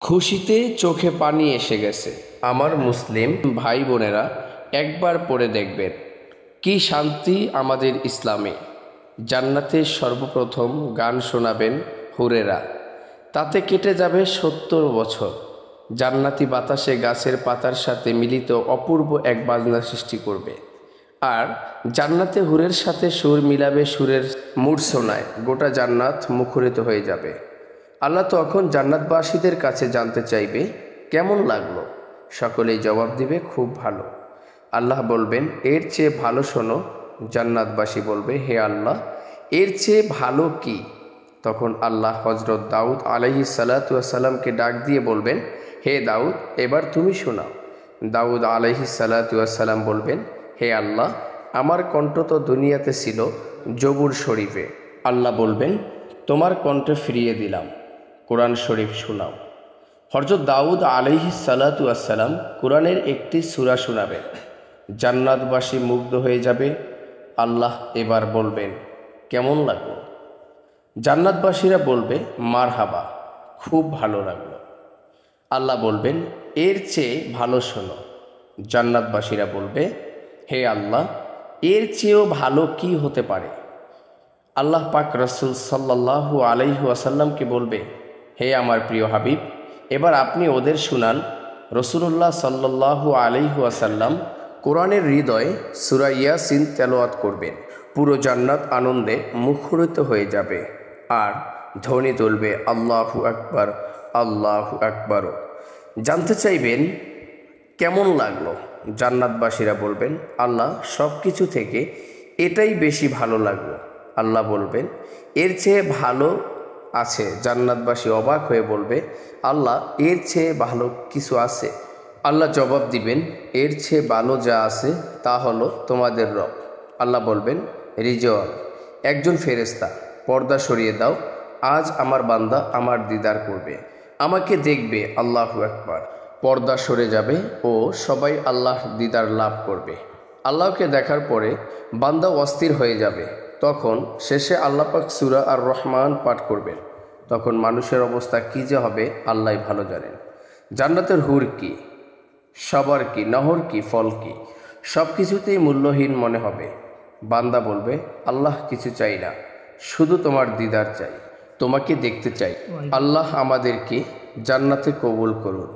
খুশিতে চোখে পানি এসে গেছে। আমার মুসলিম ভাই বোনেরা একবার পড়ে দেখবেন, কি শান্তি আমাদের ইসলামে। জান্নাতের সর্বপ্রথম গান শোনাবেন হুরেরা, তাতে কেটে যাবে ৭০ বছর। জান্নাতি বাতাসে গাছের পাতার সাথে মিলিত অপূর্ব এক বাজনা সৃষ্টি করবে। আর জান্নাতে হুরের সাথে সুর মিলাবে সুরের মূর্ছনায় গোটা জান্নাত মুখরিত হয়ে যাবে। আল্লাহ তখন জান্নাতবাসীদের কাছে জানতে চাইবে, কেমন লাগলো? সকলেই জবাব দিবে, খুব ভালো। আল্লাহ বলবেন, এর চেয়ে ভালো শোনো। জান্নাতবাসী বলবে, হে আল্লাহ, এর চেয়ে ভালো কি? তখন আল্লাহ হজরত দাউদ আলাইহিস সালাতু ওয়াস সালামকে ডাক দিয়ে বলবেন, হে দাউদ, এবার তুমি শোনাও। দাউদ আলাইহিস সালাতু ওয়াস সালাম বলবেন, হে আল্লাহ, আমার কণ্ঠ তো দুনিয়াতে ছিল জবুর শরীফে। আল্লাহ বলবেন, তোমার কণ্ঠ ফিরিয়ে দিলাম, কোরআন শরীফ শোনাও। হযরত দাউদ আলাইহিস সালাতু ওয়াস সালাম কোরআনের একটি সূরা শোনাবেন। জান্নাতবাসী মুগ্ধ হয়ে যাবে। আল্লাহ এবার বলবেন, কেমন লাগলো? জান্নাতবাসীরা বলবে, মারহাবা, খুব ভালো লাগলো। আল্লাহ বলবেন, এর চেয়ে ভালো শোনো। জান্নাতবাসীরা বলবে, হে আল্লাহ, এর চেয়েও ভালো কি হতে পারে? আল্লাহ পাক রাসূল সাল্লাল্লাহু আলাইহি ওয়াসাল্লামকে বলবে, হে আমার প্রিয় হাবিব, এবার আপনি ওদের শুনান। রাসূলুল্লাহ সাল্লাল্লাহু আলাইহি ওয়াসাল্লাম কোরআনের হৃদয়ে সূরা ইয়াসিন তেলাওয়াত করবেন। পুরো জান্নাত আনন্দে মুখরিত হয়ে যাবে আর ধ্বনি তুলবে, আল্লাহু আকবার, আল্লাহু আকবার। জানতে চাইবেন, কেমন লাগলো? জান্নাতবাসীরা বলবেন, আল্লাহ, সব কিছু থেকে এটাই বেশি ভালো লাগলো। আল্লাহ বলবেন, এর চেয়ে ভালো আছে? জান্নাতবাসী অবাক হয়ে বলবে, আল্লাহ, এর চেয়ে ভালো কিছু আছে? আল্লাহ জবাব দিবেন, এর চেয়ে ভালো যা আছে তা হলো তোমাদের রব। আল্লাহ বলবেন, রিজওয়ান, একজন ফেরেশতা, পর্দা সরিয়ে দাও, আজ আমার বান্দা আমার দিদার করবে, আমাকে দেখবে। আল্লাহু আকবার। পর্দা সরে যাবে ও সবাই আল্লাহর দিদার লাভ করবে। আল্লাহকে দেখার পরে বান্দা অস্থির হয়ে যাবে। তখন শেষে আল্লাহ পাক সূরা আর রহমান পাঠ করবেন। তখন মানুষের অবস্থা কী যে হবে আল্লাহই ভালো জানেন। জান্নাতের হুর কি, সবার কি, নহর কি, ফল কি, সব কিছুতেই মূল্যহীন মনে হবে। বান্দা বলবে, আল্লাহ, কিছু চাই না, শুধু তোমার দিদার চাই, তোমাকে দেখতে চাই। আল্লাহ আমাদেরকে জান্নাতে কবুল করুন।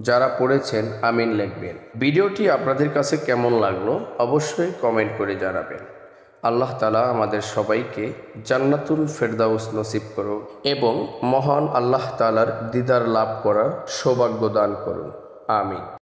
যারা পড়েছেন আমিন লিখবেন। ভিডিওটি আপনাদের কাছে কেমন লাগলো অবশ্যই কমেন্ট করে জানাবেন। আল্লাহ তাআলা আমাদের সবাইকে জান্নাতুল ফেরদাউস নসিব করুন এবং মহান আল্লাহ তাআলার দিদার লাভ করার সৌভাগ্য দান করুন। আমিন।